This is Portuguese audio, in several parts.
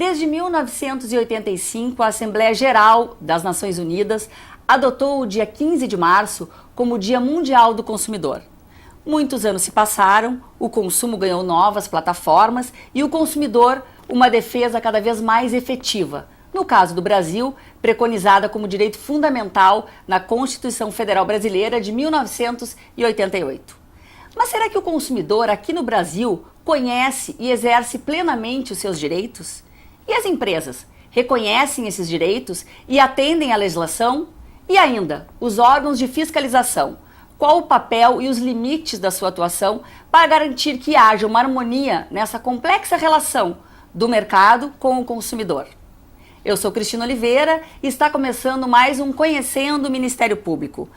Desde 1985, a Assembleia Geral das Nações Unidas adotou o dia 15 de março como o Dia Mundial do Consumidor. Muitos anos se passaram, o consumo ganhou novas plataformas e o consumidor uma defesa cada vez mais efetiva. No caso do Brasil, preconizada como direito fundamental na Constituição Federal Brasileira de 1988. Mas será que o consumidor aqui no Brasil conhece e exerce plenamente os seus direitos? E as empresas reconhecem esses direitos e atendem à legislação? E ainda, os órgãos de fiscalização, qual o papel e os limites da sua atuação para garantir que haja uma harmonia nessa complexa relação do mercado com o consumidor? Eu sou Cristina Oliveira e está começando mais um Conhecendo o Ministério Público.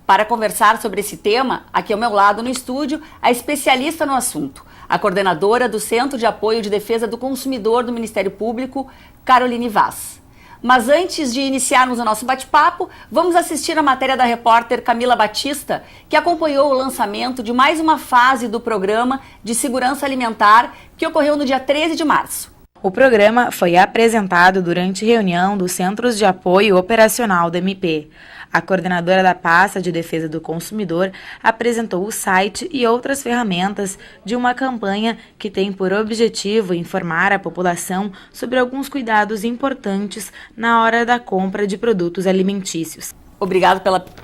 Para conversar sobre esse tema, aqui ao meu lado no estúdio, a especialista no assunto, a coordenadora do Centro de Apoio de Defesa do Consumidor do Ministério Público, Caroline Vaz. Mas antes de iniciarmos o nosso bate-papo, vamos assistir a matéria da repórter Camila Batista, que acompanhou o lançamento de mais uma fase do Programa de Segurança Alimentar, que ocorreu no dia 13 de março. O programa foi apresentado durante reunião dos Centros de Apoio Operacional da MP. A coordenadora da pasta de defesa do consumidor apresentou o site e outras ferramentas de uma campanha que tem por objetivo informar a população sobre alguns cuidados importantes na hora da compra de produtos alimentícios. Obrigado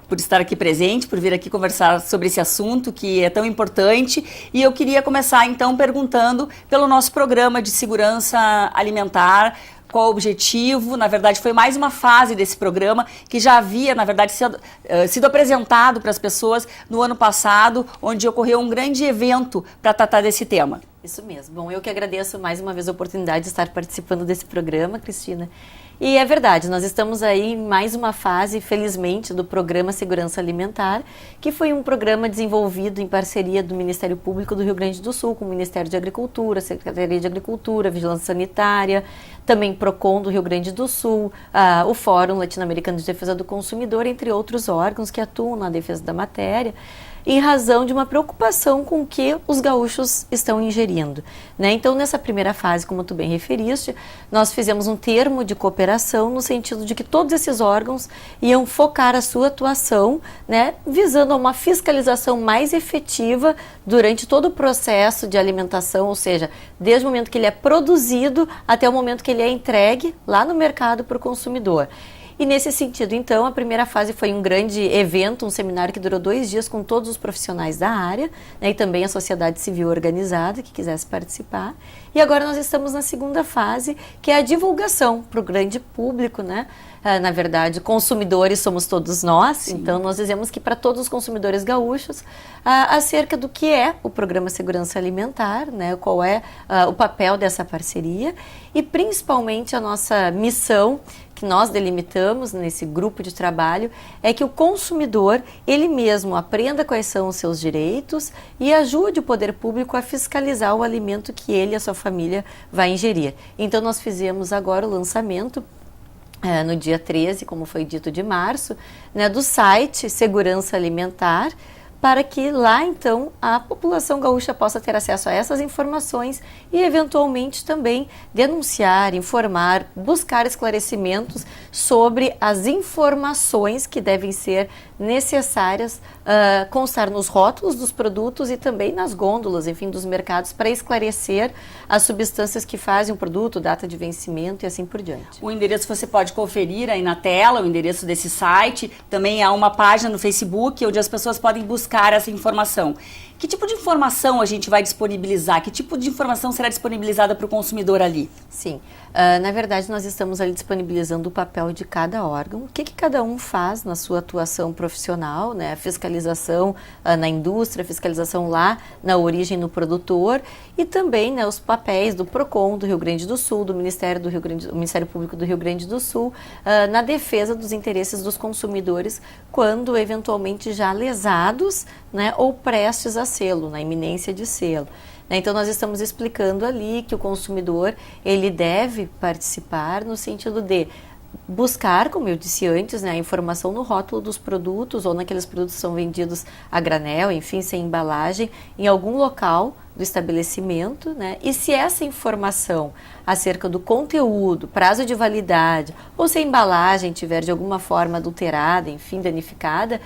por estar aqui presente, por vir aqui conversar sobre esse assunto que é tão importante. E eu queria começar então perguntando pelo nosso programa de segurança alimentar. Qual o objetivo? Na verdade, foi mais uma fase desse programa que já havia, na verdade, sido apresentado para as pessoas no ano passado, onde ocorreu um grande evento para tratar desse tema. Isso mesmo. Bom, eu que agradeço mais uma vez a oportunidade de estar participando desse programa, Cristina. E é verdade, nós estamos aí em mais uma fase, felizmente, do Programa Segurança Alimentar, que foi um programa desenvolvido em parceria do Ministério Público do Rio Grande do Sul, com o Ministério de Agricultura, Secretaria de Agricultura, Vigilância Sanitária, também PROCON do Rio Grande do Sul, o Fórum Latino-Americano de Defesa do Consumidor, entre outros órgãos que atuam na defesa da matéria, em razão de uma preocupação com o que os gaúchos estão ingerindo, né? Então, nessa primeira fase, como tu bem referiste, nós fizemos um termo de cooperação no sentido de que todos esses órgãos iam focar a sua atuação, né, visando uma fiscalização mais efetiva durante todo o processo de alimentação, ou seja, desde o momento que ele é produzido até o momento que ele é entregue lá no mercado para o consumidor. E nesse sentido, então, a primeira fase foi um grande evento, um seminário que durou 2 dias com todos os profissionais da área, né, e também a sociedade civil organizada que quisesse participar. E agora nós estamos na segunda fase, que é a divulgação para o grande público, né? Na verdade, consumidores somos todos nós. Sim. Então nós dizemos que para todos os consumidores gaúchos, acerca do que é o Programa Segurança Alimentar, né, qual é o papel dessa parceria e principalmente a nossa missão que nós delimitamos nesse grupo de trabalho é que o consumidor, ele mesmo aprenda quais são os seus direitos e ajude o poder público a fiscalizar o alimento que ele e a sua família vai ingerir. Então nós fizemos agora o lançamento no dia 13, como foi dito, de março, né, do site Segurança Alimentar, para que lá, então, a população gaúcha possa ter acesso a essas informações e, eventualmente, também denunciar, informar, buscar esclarecimentos sobre as informações que devem ser necessárias constar nos rótulos dos produtos e também nas gôndolas, enfim, dos mercados, para esclarecer as substâncias que fazem o produto, data de vencimento e assim por diante. O endereço você pode conferir aí na tela, o endereço desse site. Também há uma página no Facebook onde as pessoas podem buscar essa informação. Que tipo de informação a gente vai disponibilizar? Que tipo de informação será disponibilizada para o consumidor ali? Sim, na verdade nós estamos ali disponibilizando o papel de cada órgão, o que cada um faz na sua atuação profissional, né? A fiscalização na indústria, a fiscalização lá na origem no produtor e também, né, os papéis do PROCON do Rio Grande do Sul, do Ministério Público do Rio Grande do Sul, na defesa dos interesses dos consumidores quando eventualmente já lesados, né, ou prestes a selo, na iminência de selo. Então nós estamos explicando ali que o consumidor ele deve participar no sentido de buscar, como eu disse antes, né, a informação no rótulo dos produtos ou naqueles produtos que são vendidos a granel, enfim, sem embalagem, em algum local do estabelecimento, né? E se essa informação acerca do conteúdo, prazo de validade ou se a embalagem tiver de alguma forma adulterada, enfim, danificada,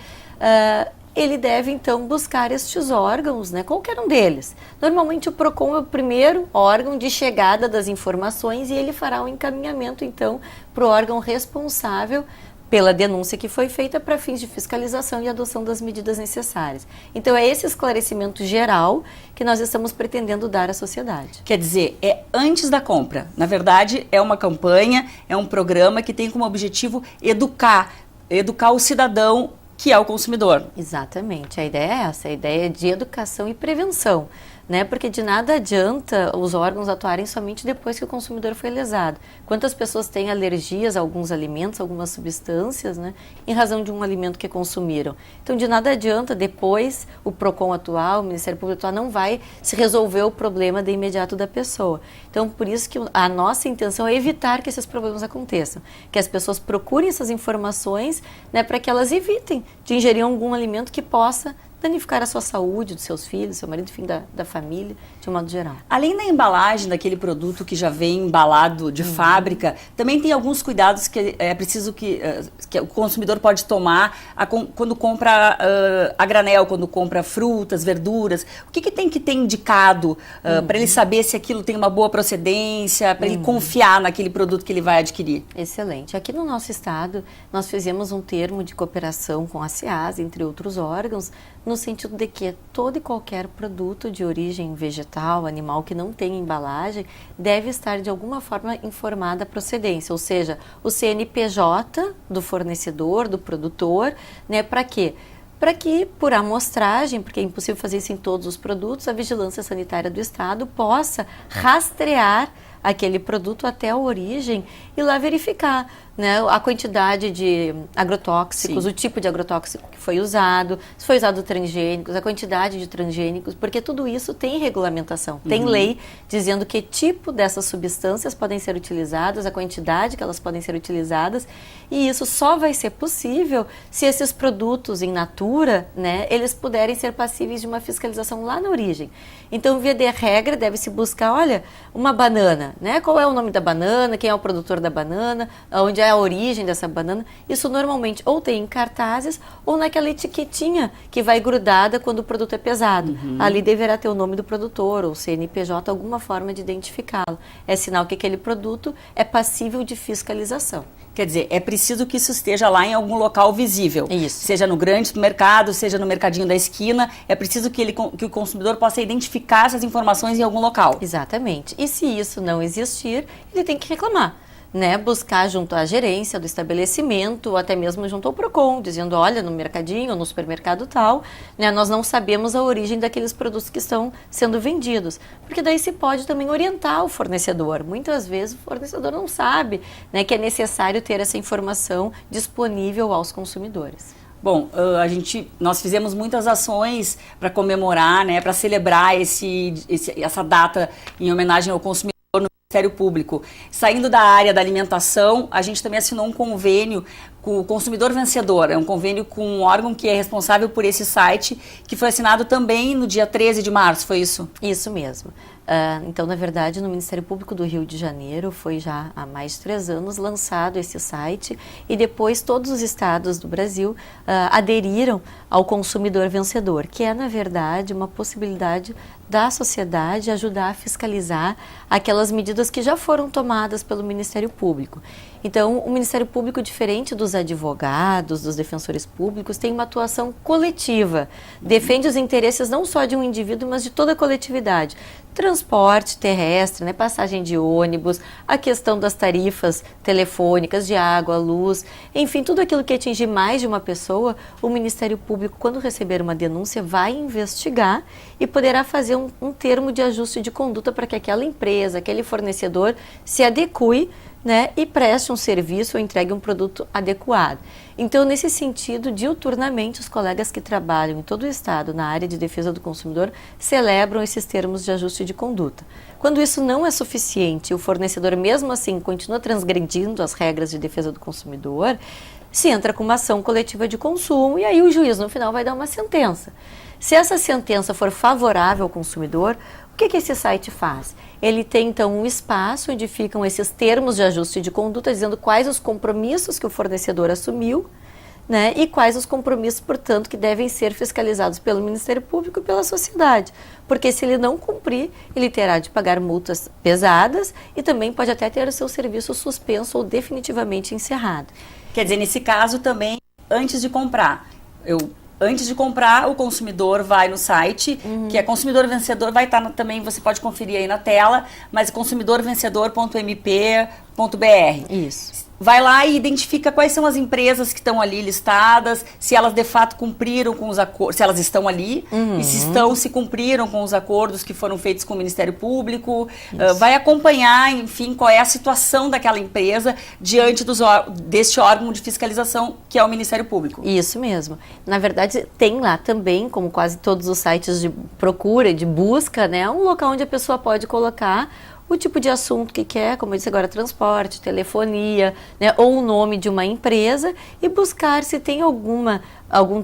ele deve então buscar estes órgãos, né? Qualquer um deles. Normalmente o PROCON é o primeiro órgão de chegada das informações e ele fará um encaminhamento então para o órgão responsável pela denúncia que foi feita para fins de fiscalização e adoção das medidas necessárias. Então é esse esclarecimento geral que nós estamos pretendendo dar à sociedade. Quer dizer, é antes da compra. Na verdade, é uma campanha, é um programa que tem como objetivo educar o cidadão que é o consumidor. Exatamente, a ideia é essa, a ideia é de educação e prevenção, né? Porque de nada adianta os órgãos atuarem somente depois que o consumidor foi lesado. Quantas pessoas têm alergias a alguns alimentos, algumas substâncias, né? Em razão de um alimento que consumiram. Então, de nada adianta depois o PROCON atual, o Ministério Público atual, não vai se resolver o problema de imediato da pessoa. Então, por isso que a nossa intenção é evitar que esses problemas aconteçam. Que as pessoas procurem essas informações, né, para que elas evitem de ingerir algum alimento que possa danificar a sua saúde, dos seus filhos, seu marido, enfim, da família, de um modo geral. Além da embalagem daquele produto que já vem embalado de fábrica, também tem alguns cuidados que é preciso que o consumidor pode tomar quando compra a granel, quando compra frutas, verduras. O que tem que ter indicado para ele saber se aquilo tem uma boa procedência, para ele confiar naquele produto que ele vai adquirir? Excelente. Aqui no nosso estado, nós fizemos um termo de cooperação com a SEASA, entre outros órgãos, no sentido de que todo e qualquer produto de origem vegetal, animal que não tenha embalagem, deve estar de alguma forma informada a procedência, ou seja, o CNPJ do fornecedor, do produtor, né, para quê? Para que, por amostragem, porque é impossível fazer isso em todos os produtos, a Vigilância Sanitária do Estado possa rastrear aquele produto até a origem e lá verificar, né, a quantidade de agrotóxicos, o tipo de agrotóxico que foi usado, se foi usado transgênicos, a quantidade de transgênicos, porque tudo isso tem regulamentação, tem lei dizendo que tipo dessas substâncias podem ser utilizadas, a quantidade que elas podem ser utilizadas, e isso só vai ser possível se esses produtos in natura, né, eles puderem ser passíveis de uma fiscalização lá na origem. Então, via de regra, deve-se buscar, olha, uma banana, né, qual é o nome da banana, quem é o produtor da banana, onde é a origem dessa banana. Isso normalmente ou tem em cartazes ou naquela etiquetinha que vai grudada quando o produto é pesado. Ali deverá ter o nome do produtor ou CNPJ, alguma forma de identificá-lo. É sinal que aquele produto é passível de fiscalização. Quer dizer, é preciso que isso esteja lá em algum local visível. Isso. Seja no grande supermercado, seja no mercadinho da esquina. É preciso que o consumidor possa identificar essas informações em algum local. Exatamente. E se isso não existir, ele tem que reclamar, né? Buscar junto à gerência do estabelecimento, ou até mesmo junto ao PROCON, dizendo, olha, no mercadinho ou no supermercado tal, né, nós não sabemos a origem daqueles produtos que estão sendo vendidos. Porque daí se pode também orientar o fornecedor. Muitas vezes o fornecedor não sabe, né, que é necessário ter essa informação disponível aos consumidores. Bom, nós fizemos muitas ações para comemorar, né, para celebrar essa data em homenagem ao consumidor no Ministério Público. Saindo da área da alimentação, a gente também assinou um convênio com o Consumidor Vencedor. É um convênio com um órgão que é responsável por esse site, que foi assinado também no dia 13 de março, foi isso? Isso mesmo. Então, na verdade, no Ministério Público do Rio de Janeiro, foi já há mais de 3 anos lançado esse site e depois todos os estados do Brasil aderiram ao Consumidor Vencedor, que é, na verdade, uma possibilidade da sociedade ajudar a fiscalizar aquelas medidas que já foram tomadas pelo Ministério Público. Então, o Ministério Público, diferente dos advogados, dos defensores públicos, tem uma atuação coletiva. Defende os interesses não só de um indivíduo, mas de toda a coletividade. Transporte terrestre, né, passagem de ônibus, a questão das tarifas telefônicas, de água, luz, enfim, tudo aquilo que atingir mais de uma pessoa, o Ministério Público, quando receber uma denúncia, vai investigar e poderá fazer um termo de ajuste de conduta para que aquela empresa, aquele fornecedor se adeque, né, e preste um serviço ou entregue um produto adequado. Então, nesse sentido, diuturnamente, os colegas que trabalham em todo o Estado na área de defesa do consumidor celebram esses termos de ajuste de conduta. Quando isso não é suficiente, o fornecedor mesmo assim continua transgredindo as regras de defesa do consumidor, se entra com uma ação coletiva de consumo e aí o juiz no final vai dar uma sentença. Se essa sentença for favorável ao consumidor, o que esse site faz? Ele tem então um espaço onde ficam esses termos de ajuste de conduta, dizendo quais os compromissos que o fornecedor assumiu, né, e quais os compromissos, portanto, que devem ser fiscalizados pelo Ministério Público e pela sociedade. Porque se ele não cumprir, ele terá de pagar multas pesadas e também pode até ter o seu serviço suspenso ou definitivamente encerrado. Quer dizer, nesse caso também, antes de comprar, o consumidor vai no site, que é Consumidor Vencedor, vai estar também, você pode conferir aí na tela, mas consumidorvencedor.mp.br. Isso. Vai lá e identifica quais são as empresas que estão ali listadas, se elas de fato cumpriram com os acordos, se elas estão ali, e se cumpriram com os acordos que foram feitos com o Ministério Público. Vai acompanhar, enfim, qual é a situação daquela empresa diante deste órgão de fiscalização que é o Ministério Público. Isso mesmo. Na verdade, tem lá também, como quase todos os sites de procura, de busca, né, um local onde a pessoa pode colocar o tipo de assunto que quer, como eu disse agora, transporte, telefonia, né, ou o nome de uma empresa e buscar se tem algum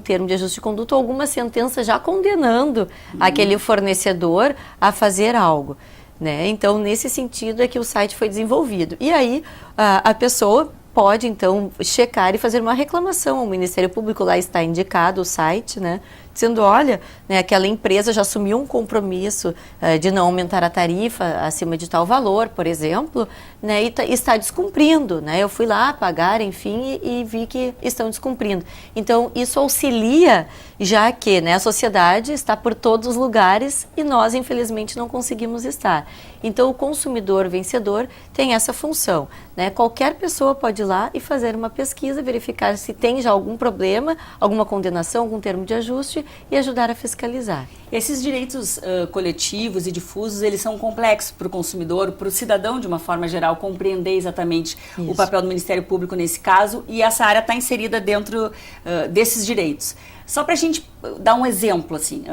termo de ajuste de conduta ou alguma sentença já condenando aquele fornecedor a fazer algo. Né? Então, nesse sentido é que o site foi desenvolvido. E aí, a pessoa pode, então, checar e fazer uma reclamação ao Ministério Público, lá está indicado o site, né? Dizendo, olha, né, aquela empresa já assumiu um compromisso de não aumentar a tarifa acima de tal valor, por exemplo, né, e está descumprindo, né? Eu fui lá pagar, enfim, e vi que estão descumprindo. Então, isso auxilia, já que, né, a sociedade está por todos os lugares e nós, infelizmente, não conseguimos estar. Então, o consumidor vencedor tem essa função, né? Qualquer pessoa pode ir lá e fazer uma pesquisa, verificar se tem já algum problema, alguma condenação, algum termo de ajuste e ajudar a fiscalizar. Esses direitos coletivos e difusos, eles são complexos para o consumidor, para o cidadão, de uma forma geral, compreender exatamente o papel do Ministério Público nesse caso, e essa área está inserida dentro desses direitos. Só para a gente dar um exemplo, assim,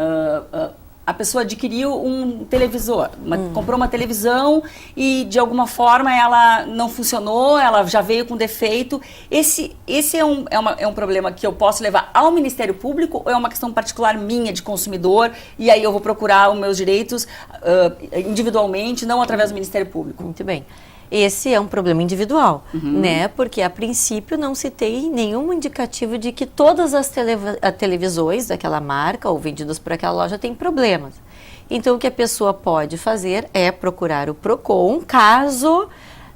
a pessoa adquiriu um televisor, comprou uma televisão e de alguma forma ela não funcionou, ela já veio com defeito. Esse é um problema que eu posso levar ao Ministério Público ou é uma questão particular minha de consumidor e aí eu vou procurar os meus direitos individualmente, não através do Ministério Público? Muito bem. Esse é um problema individual, né? Porque a princípio não se tem nenhum indicativo de que todas as televisões daquela marca ou vendidas por aquela loja têm problemas. Então o que a pessoa pode fazer é procurar o PROCON caso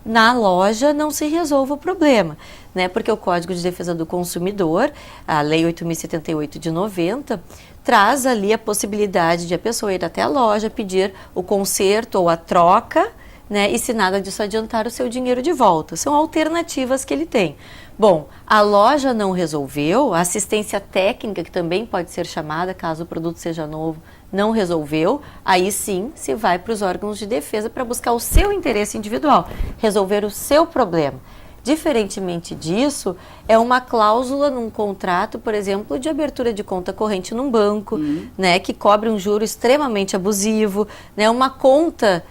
na loja não se resolva o problema, né? Porque o Código de Defesa do Consumidor, a Lei 8.078 de 90, traz ali a possibilidade de a pessoa ir até a loja, pedir o conserto ou a troca, né, e se nada disso adiantar, o seu dinheiro de volta. São alternativas que ele tem. Bom, a loja não resolveu, a assistência técnica, que também pode ser chamada, caso o produto seja novo, não resolveu, aí sim se vai para os órgãos de defesa para buscar o seu interesse individual, resolver o seu problema. Diferentemente disso, é uma cláusula num contrato, por exemplo, de abertura de conta corrente num banco, né, que cobre um juro extremamente abusivo, né, uma conta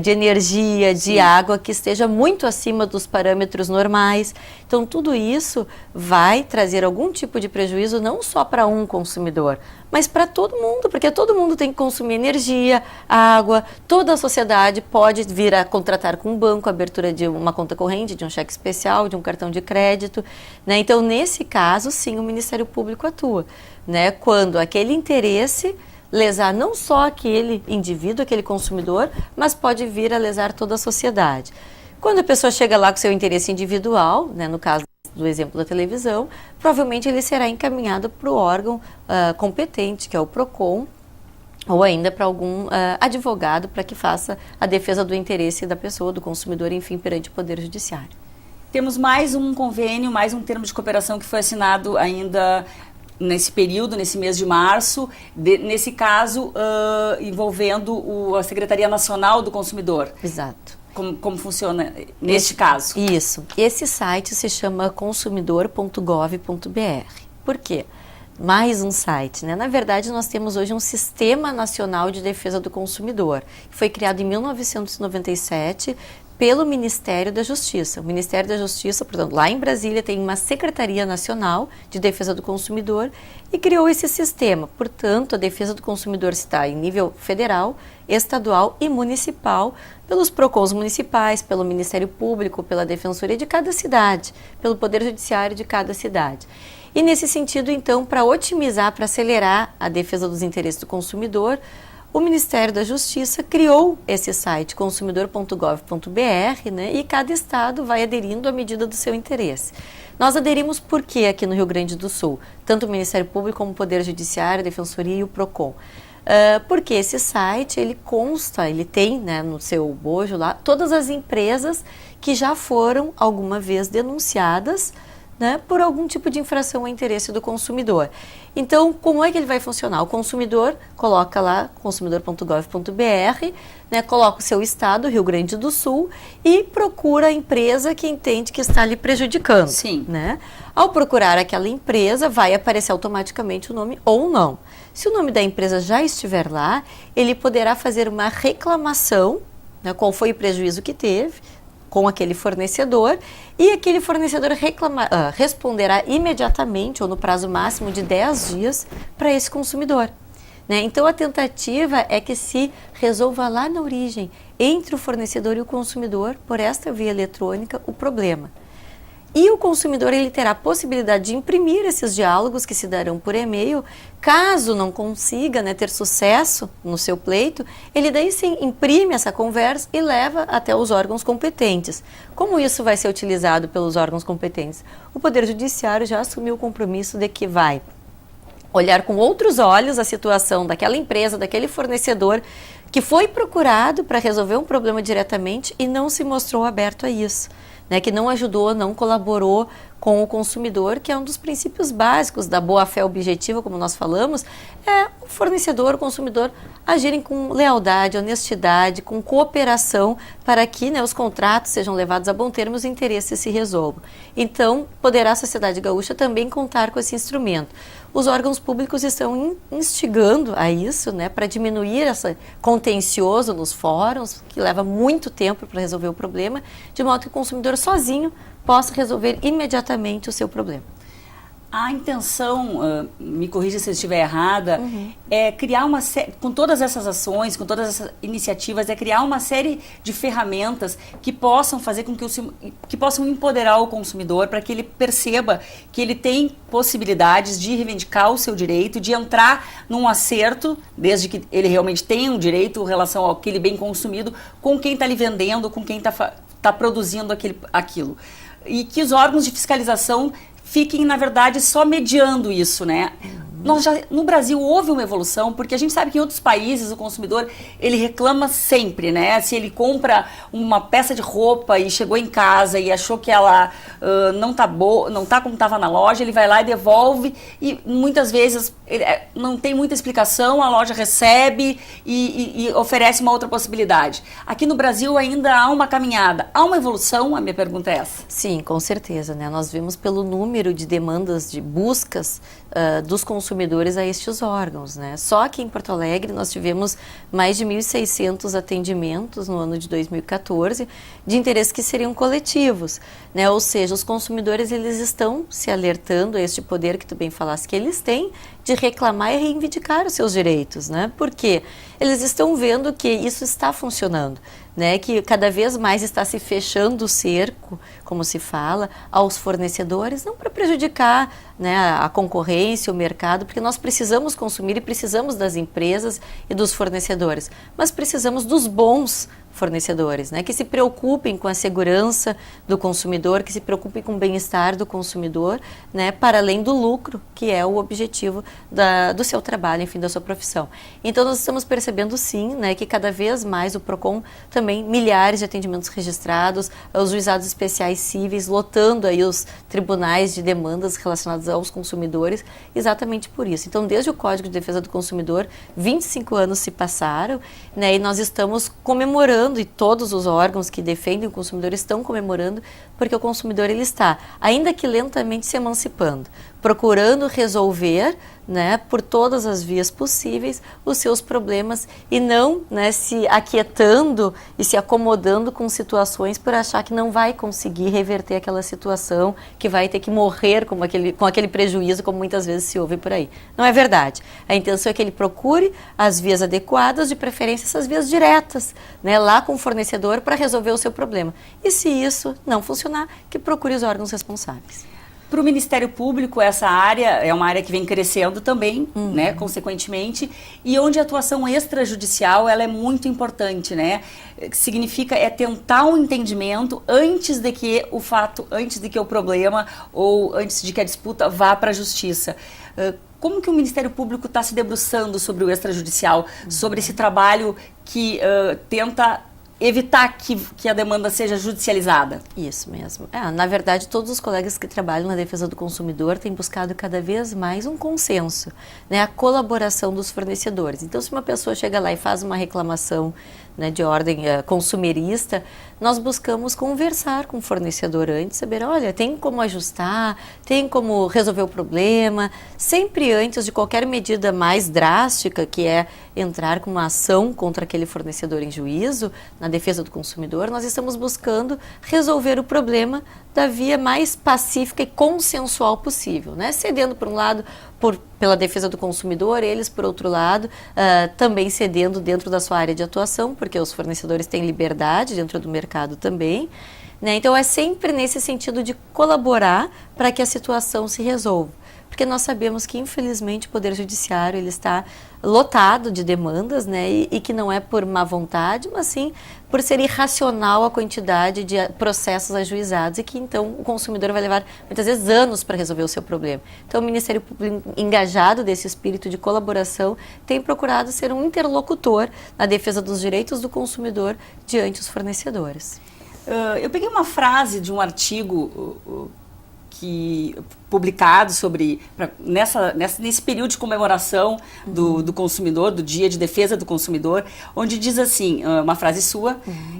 de energia, de água que esteja muito acima dos parâmetros normais. Então, tudo isso vai trazer algum tipo de prejuízo não só para um consumidor, mas para todo mundo, porque todo mundo tem que consumir energia, água, toda a sociedade pode vir a contratar com um banco a abertura de uma conta corrente, de um cheque especial, de um cartão de crédito, né? Então, nesse caso, sim, o Ministério Público atua, né? Quando aquele interesse lesar não só aquele indivíduo, aquele consumidor, mas pode vir a lesar toda a sociedade. Quando a pessoa chega lá com seu interesse individual, né, no caso do exemplo da televisão, provavelmente ele será encaminhado para o órgão competente, que é o PROCON, ou ainda para algum advogado para que faça a defesa do interesse da pessoa, do consumidor, enfim, perante o Poder Judiciário. Temos mais um convênio, mais um termo de cooperação que foi assinado ainda nesse período, nesse mês de março, nesse caso envolvendo a Secretaria Nacional do Consumidor. Exato. como funciona neste caso? Isso. Esse site se chama consumidor.gov.br. Por quê? Mais um site, né? Na verdade, nós temos hoje um Sistema Nacional de Defesa do Consumidor, que foi criado em 1997 pelo Ministério da Justiça. O Ministério da Justiça, portanto, lá em Brasília, tem uma Secretaria Nacional de Defesa do Consumidor e criou esse sistema. Portanto, a defesa do consumidor está em nível federal, estadual e municipal, pelos PROCONs municipais, pelo Ministério Público, pela Defensoria de cada cidade, pelo Poder Judiciário de cada cidade. E nesse sentido, então, para otimizar, para acelerar a defesa dos interesses do consumidor, o Ministério da Justiça criou esse site, consumidor.gov.br, né, e cada estado vai aderindo à medida do seu interesse. Nós aderimos por quê aqui no Rio Grande do Sul? Tanto o Ministério Público como o Poder Judiciário, a Defensoria e o PROCON. Porque esse site, ele consta, ele tem, né, no seu bojo lá, todas as empresas que já foram alguma vez denunciadas, né, por algum tipo de infração ao interesse do consumidor. Então, como é que ele vai funcionar? O consumidor coloca lá, consumidor.gov.br, né, coloca o seu estado, Rio Grande do Sul, e procura a empresa que entende que está lhe prejudicando. Sim. Né? Ao procurar aquela empresa, vai aparecer automaticamente o nome ou não. Se o nome da empresa já estiver lá, ele poderá fazer uma reclamação, né, qual foi o prejuízo que teve, com aquele fornecedor, e aquele fornecedor responderá imediatamente ou no prazo máximo de 10 dias para esse consumidor. Né? Então, a tentativa é que se resolva lá na origem, entre o fornecedor e o consumidor, por esta via eletrônica, o problema. E o consumidor ele terá a possibilidade de imprimir esses diálogos que se darão por e-mail. Caso não consiga, né, ter sucesso no seu pleito, ele daí sim imprime essa conversa e leva até os órgãos competentes. Como isso vai ser utilizado pelos órgãos competentes? O Poder Judiciário já assumiu o compromisso de que vai olhar com outros olhos a situação daquela empresa, daquele fornecedor que foi procurado para resolver um problema diretamente e não se mostrou aberto a isso. Né, que não ajudou, não colaborou com o consumidor, que é um dos princípios básicos da boa-fé objetiva, como nós falamos, é o fornecedor, o consumidor agirem com lealdade, honestidade, com cooperação, para que, né, os contratos sejam levados a bom termo e os interesses se resolvam. Então, poderá a sociedade gaúcha também contar com esse instrumento. Os órgãos públicos estão instigando a isso, né, para diminuir esse contencioso nos fóruns, que leva muito tempo para resolver o problema, de modo que o consumidor sozinho possa resolver imediatamente o seu problema. A intenção, me corrija se eu estiver errada, é criar uma série, com todas essas ações, com todas essas iniciativas, é criar uma série de ferramentas que possam fazer com que possam empoderar o consumidor para que ele perceba que ele tem possibilidades de reivindicar o seu direito, de entrar num acerto, desde que ele realmente tenha um direito em relação àquele bem consumido, com quem está lhe vendendo, com quem está produzindo aquilo. E que os órgãos de fiscalização fiquem, na verdade, só mediando isso, né? No Brasil houve uma evolução, porque a gente sabe que em outros países o consumidor, ele reclama sempre, né? Se ele compra uma peça de roupa e chegou em casa e achou que ela não tá boa, não tá como estava na loja, ele vai lá e devolve, e muitas vezes não tem muita explicação, a loja recebe e oferece uma outra possibilidade. Aqui no Brasil ainda há uma caminhada, há uma evolução, a minha pergunta é essa. Sim, com certeza, né? Nós vimos pelo número de demandas, de buscas dos consumidores a estes órgãos, né? Só que em Porto Alegre nós tivemos mais de 1.600 atendimentos no ano de 2014 de interesses que seriam coletivos, né? Ou seja, os consumidores eles estão se alertando a este poder que tu bem falaste que eles têm de reclamar e reivindicar os seus direitos, né? Porque eles estão vendo que isso está funcionando, né? Que cada vez mais está se fechando o cerco, como se fala, aos fornecedores, não para prejudicar, né, a concorrência, o mercado, porque nós precisamos consumir e precisamos das empresas e dos fornecedores, mas precisamos dos bons fornecedores, né, que se preocupem com a segurança do consumidor, que se preocupem com o bem-estar do consumidor, né, para além do lucro, que é o objetivo do seu trabalho, enfim, da sua profissão. Então, nós estamos percebendo, sim, né, que cada vez mais o PROCON também, milhares de atendimentos registrados, os juizados especiais cíveis, lotando aí os tribunais de demandas relacionadas aos consumidores, exatamente por isso. Então, desde o Código de Defesa do Consumidor, 25 anos se passaram, né, e nós estamos comemorando comemorando, e todos os órgãos que defendem o consumidor estão comemorando, porque o consumidor ele está, ainda que lentamente, se emancipando, procurando resolver, né, por todas as vias possíveis os seus problemas e não, né, se aquietando e se acomodando com situações por achar que não vai conseguir reverter aquela situação, que vai ter que morrer com aquele prejuízo, como muitas vezes se ouve por aí. Não é verdade. A intenção é que ele procure as vias adequadas, de preferência essas vias diretas, né, lá com o fornecedor para resolver o seu problema. E se isso não funcionar, que procure os órgãos responsáveis. Para o Ministério Público, essa área é uma área que vem crescendo também, né, consequentemente, e onde a atuação extrajudicial ela é muito importante, né? Significa tentar um entendimento antes de que o fato, antes de que o problema ou antes de que a disputa vá para a justiça. Como que o Ministério Público está se debruçando sobre o extrajudicial, sobre esse trabalho que tenta evitar que a demanda seja judicializada? Isso mesmo. Na verdade, todos os colegas que trabalham na defesa do consumidor têm buscado cada vez mais um consenso, né, a colaboração dos fornecedores. Então, se uma pessoa chega lá e faz uma reclamação, né, de ordem consumerista, nós buscamos conversar com o fornecedor antes, saber, olha, tem como ajustar, tem como resolver o problema, sempre antes de qualquer medida mais drástica, que é entrar com uma ação contra aquele fornecedor em juízo, na defesa do consumidor, nós estamos buscando resolver o problema da via mais pacífica e consensual possível, né? Cedendo por um lado pela defesa do consumidor, eles por outro lado também cedendo dentro da sua área de atuação, porque os fornecedores têm liberdade dentro do mercado também, né? Então é sempre nesse sentido de colaborar para que a situação se resolva, porque nós sabemos que infelizmente o Poder Judiciário ele está lotado de demandas, né, e que não é por má vontade, mas sim por ser irracional a quantidade de processos ajuizados e que então o consumidor vai levar muitas vezes anos para resolver o seu problema. Então o Ministério Público, engajado desse espírito de colaboração, tem procurado ser um interlocutor na defesa dos direitos do consumidor diante dos fornecedores. Eu peguei uma frase de um artigo publicado nesse período de comemoração do consumidor, do Dia de Defesa do Consumidor, onde diz assim, uma frase sua,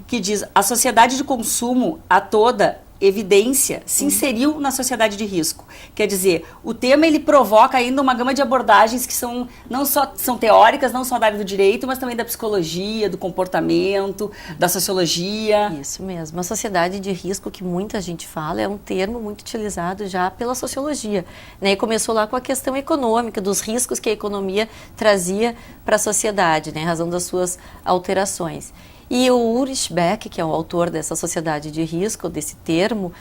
que diz: a sociedade de consumo a toda evidência se inseriu na sociedade de risco. Quer dizer, o tema ele provoca ainda uma gama de abordagens que não só são teóricas, não só da área do direito, mas também da psicologia, do comportamento, da sociologia. Isso mesmo. A sociedade de risco, que muita gente fala, é um termo muito utilizado já pela sociologia, né? E começou lá com a questão econômica, dos riscos que a economia trazia para a sociedade, né, em razão das suas alterações. E o Ulrich Beck, que é o autor dessa sociedade de risco, desse termo,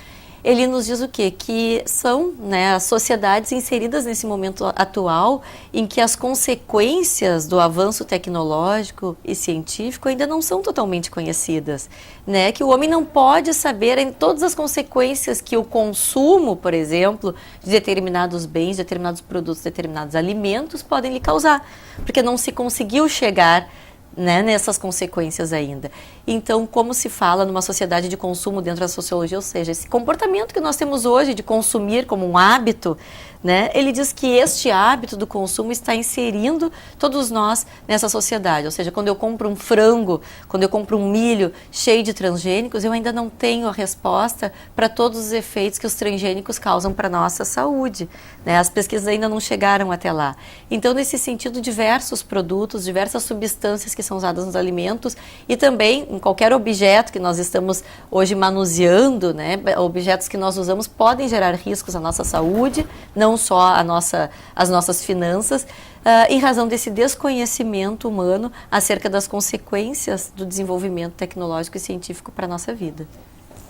ele nos diz o quê? Que são, né, as sociedades inseridas nesse momento atual em que as consequências do avanço tecnológico e científico ainda não são totalmente conhecidas, né? Que o homem não pode saber em todas as consequências que o consumo, por exemplo, de determinados bens, determinados produtos, determinados alimentos podem lhe causar, porque não se conseguiu chegar, né, nessas consequências ainda. Então, como se fala numa sociedade de consumo dentro da sociologia, ou seja, esse comportamento que nós temos hoje de consumir como um hábito, né, ele diz que este hábito do consumo está inserindo todos nós nessa sociedade. Ou seja, quando eu compro um frango, quando eu compro um milho cheio de transgênicos, eu ainda não tenho a resposta para todos os efeitos que os transgênicos causam para a nossa saúde, né? As pesquisas ainda não chegaram até lá. Então, nesse sentido, diversos produtos, diversas substâncias que são usadas nos alimentos e também em qualquer objeto que nós estamos hoje manuseando, né, objetos que nós usamos podem gerar riscos à nossa saúde, não só as nossas finanças, em razão desse desconhecimento humano acerca das consequências do desenvolvimento tecnológico e científico para a nossa vida.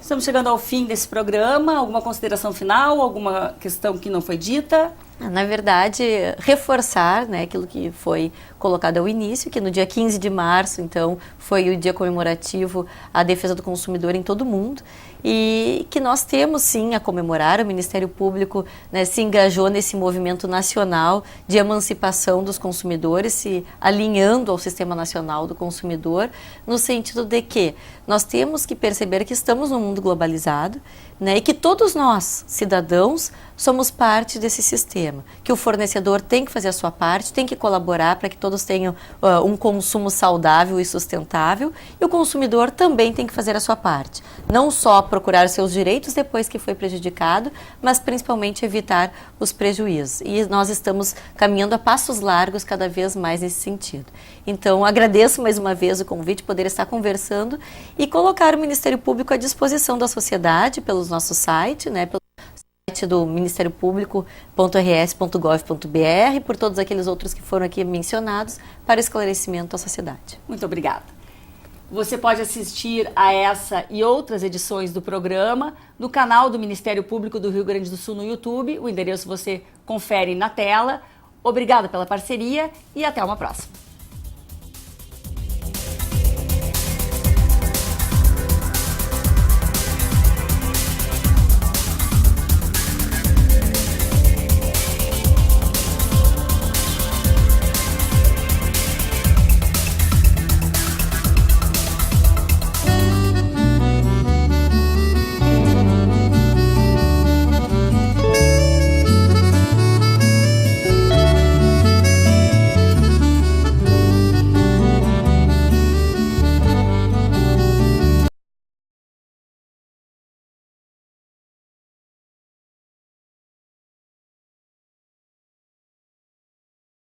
Estamos chegando ao fim desse programa. Alguma consideração final? Alguma questão que não foi dita? Na verdade, reforçar, né, aquilo que foi colocado ao início, que no dia 15 de março, então, foi o dia comemorativo à defesa do consumidor em todo o mundo e que nós temos, sim, a comemorar. O Ministério Público, né, se engajou nesse movimento nacional de emancipação dos consumidores, se alinhando ao Sistema Nacional do Consumidor, no sentido de que nós temos que perceber que estamos num mundo globalizado, né, e que todos nós, cidadãos, somos parte desse sistema. sistema, que o fornecedor tem que fazer a sua parte, tem que colaborar para que todos tenham um consumo saudável e sustentável, e o consumidor também tem que fazer a sua parte. Não só procurar seus direitos depois que foi prejudicado, mas principalmente evitar os prejuízos. E nós estamos caminhando a passos largos cada vez mais nesse sentido. Então, agradeço mais uma vez o convite, poder estar conversando e colocar o Ministério Público à disposição da sociedade pelos nossos sites, né, pelo site do Ministério Público.rs.gov.br, por todos aqueles outros que foram aqui mencionados, para esclarecimento à sociedade. Muito obrigada. Você pode assistir a essa e outras edições do programa no canal do Ministério Público do Rio Grande do Sul no YouTube. O endereço você confere na tela. Obrigada pela parceria e até uma próxima.